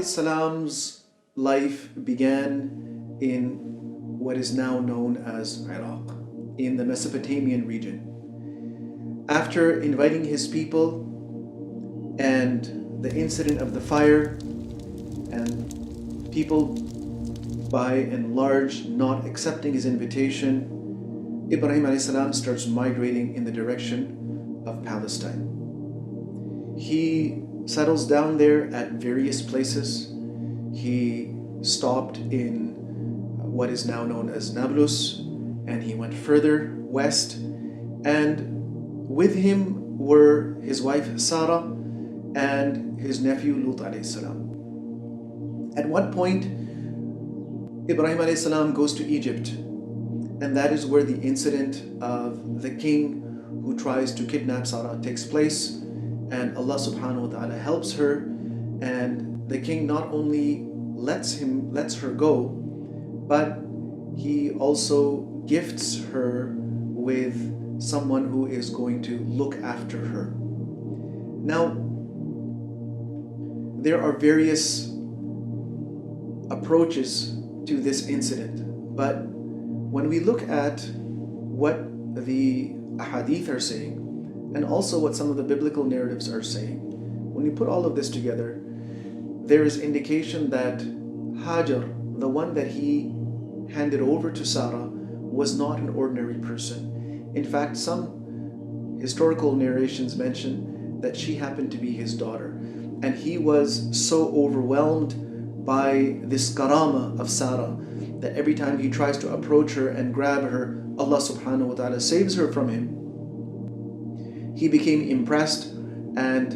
salam's life began in what is now known as Iraq, in the Mesopotamian region. After inviting his people and the incident of the fire and people by and large not accepting his invitation, Ibrahim alayhi salam starts migrating in the direction of Palestine. He settles down there at various places. He stopped in what is now known as Nablus, and he went further west, and with him were his wife Sarah and his nephew Lut alayhi salam. At one point, Ibrahim alayhi salam goes to Egypt, and that is where the incident of the king who tries to kidnap Sarah takes place, and Allah subhanahu wa ta'ala helps her, and the king not only lets her go, but he also gifts her with someone who is going to look after her. Now, there are various approaches to this incident, but when we look at what the ahadith are saying, and also what some of the biblical narratives are saying, when we put all of this together, there is indication that Hajar, the one that he handed over to Sarah, was not an ordinary person. In fact, some historical narrations mention that she happened to be his daughter, and he was so overwhelmed by this karama of Sarah that every time he tries to approach her and grab her, Allah subhanahu wa ta'ala saves her from him. He became impressed, and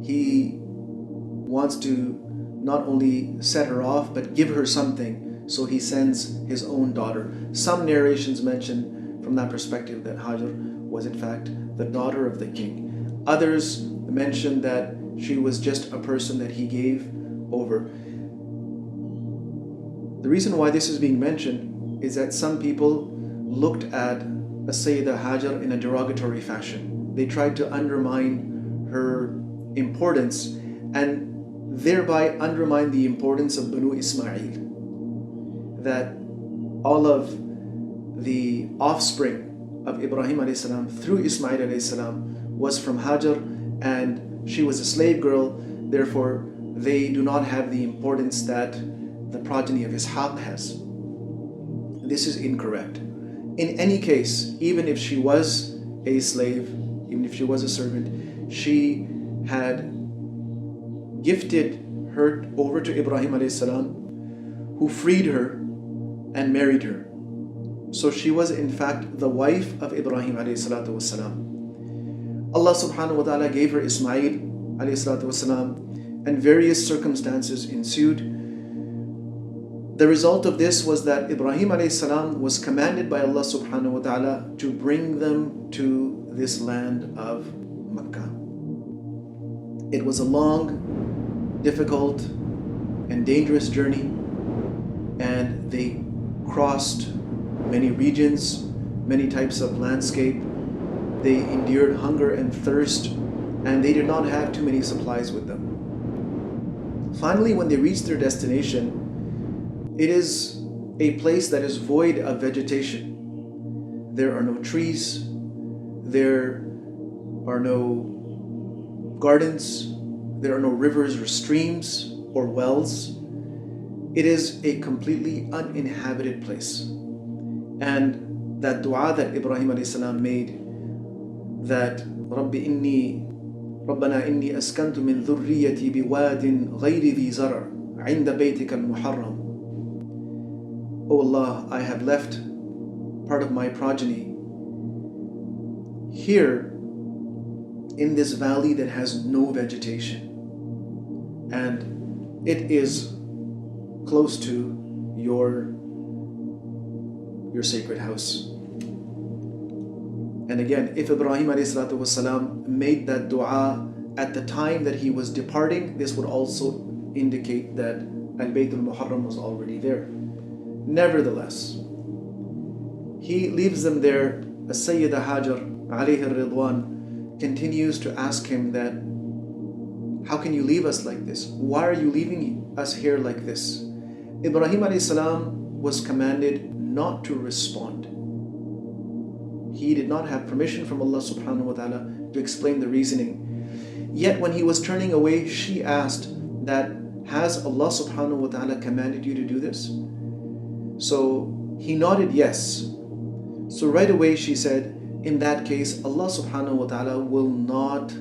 he wants to not only set her off but give her something, so he sends his own daughter. Some narrations mention from that perspective that Hajar was in fact the daughter of the king. Others mention that she was just a person that he gave over. The reason why this is being mentioned is that some people looked at Sayyida Hajar in a derogatory fashion. They tried to undermine her importance and thereby undermine the importance of Banu Ismail. That all of the offspring of Ibrahim alayhi salam through Ismail alayhi salam was from Hajar, and she was a slave girl. Therefore, they do not have the importance that the progeny of Ishaq has. This is incorrect. In any case, even if she was a slave, even if she was a servant, she had gifted her over to Ibrahim alayhi salam, who freed her and married her. So she was in fact the wife of Ibrahim alayhi salatu wasalam. Allah subhanahu wa ta'ala gave her Ismail alayhi salatu wasalam, and various circumstances ensued. The result of this was that Ibrahim alayhi salam was commanded by Allah subhanahu wa ta'ala to bring them to this land of Makkah. It was a long, difficult, and dangerous journey, and they crossed many regions, many types of landscape. They endured hunger and thirst, and they did not have too many supplies with them. Finally, when they reached their destination, it is a place that is void of vegetation. There are no trees, there are no gardens, there are no rivers or streams or wells. It is a completely uninhabited place. And that dua that Ibrahim alayhi salam made, that ربنا إني أسكنت من ذريتي بواد غير ذي زرع عند بيتك المحرم. O Allah, I have left part of my progeny here in this valley that has no vegetation, and it is close to your sacred house. And again, if Ibrahim ﷺ made that dua at the time that he was departing, this would also indicate that Al-Bayt al-Muharram was already there. Nevertheless, he leaves them there. Sayyida Hajar alayhi ridwan continues to ask him that, How can you leave us like this? Why are you leaving us here like this? Ibrahim alayhi salam was commanded not to respond. He did not have permission from Allah subhanahu wa ta'ala to explain the reasoning. Yet when he was turning away, she asked that, has Allah subhanahu wa ta'ala commanded you to do this? So he nodded yes. So right away she said, in that case, Allah subhanahu wa ta'ala will not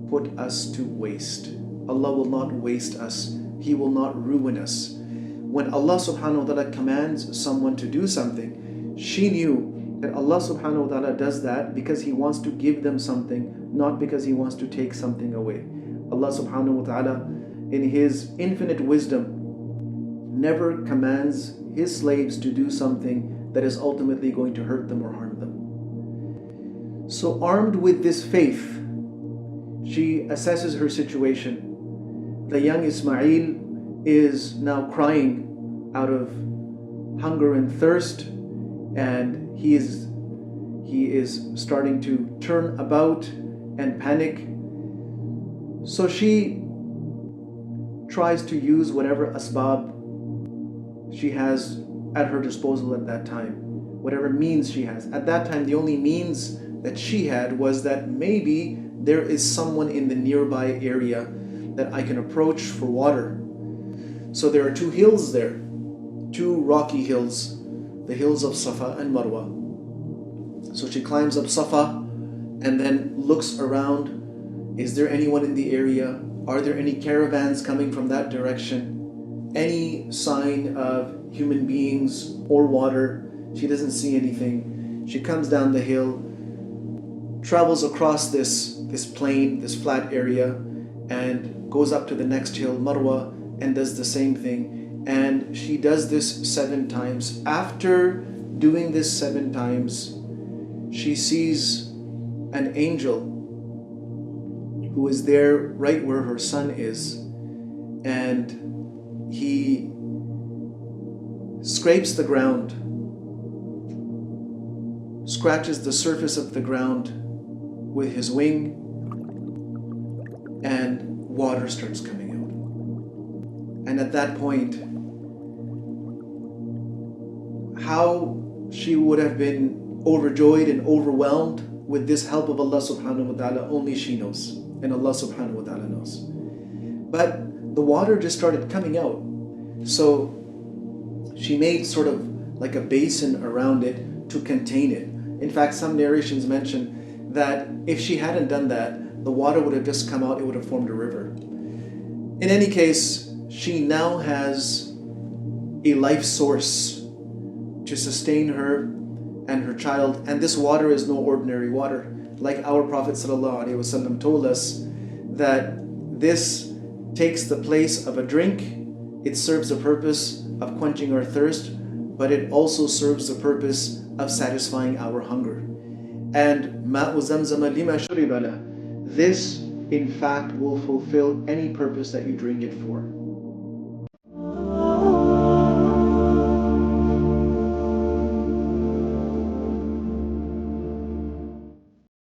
put us to waste. Allah will not waste us. He will not ruin us. When Allah subhanahu wa ta'ala commands someone to do something, she knew that Allah subhanahu wa ta'ala does that because He wants to give them something, not because He wants to take something away. Allah subhanahu wa ta'ala, in His infinite wisdom, never commands His slaves to do something that is ultimately going to hurt them or harm them. So armed with this faith, she assesses her situation. The young Ismail is now crying out of hunger and thirst, and he is starting to turn about and panic. So she tries to use whatever asbab she has at her disposal at that time, whatever means she has. At that time, the only means that she had was that maybe there is someone in the nearby area that I can approach for water. So there are two hills there, two rocky hills, the hills of Safa and Marwa. So she climbs up Safa and then looks around. Is there anyone in the area? Are there any caravans coming from that direction? Any sign of human beings or water? She doesn't see anything. She comes down the hill, travels across this plain, this flat area, and goes up to the next hill, Marwa, and does the same thing. And she does this 7 times. After doing this 7 times, she sees an angel who is there right where her son is, and he scrapes the ground, scratches the surface of the ground with his wing, and water starts coming out. And at that point, how she would have been overjoyed and overwhelmed with this help of Allah subhanahu wa ta'ala, only she knows, and Allah subhanahu wa ta'ala knows. But the water just started coming out. So she made sort of like a basin around it to contain it. In fact, some narrations mention that if she hadn't done that, the water would have just come out, it would have formed a river. In any case, she now has a life source to sustain her and her child, and this water is no ordinary water. Like our Prophet ﷺ told us that this takes the place of a drink. It serves the purpose of quenching our thirst, but it also serves the purpose of satisfying our hunger. And ma'u zamzama lima shuriba lah. This, in fact, will fulfill any purpose that you drink it for.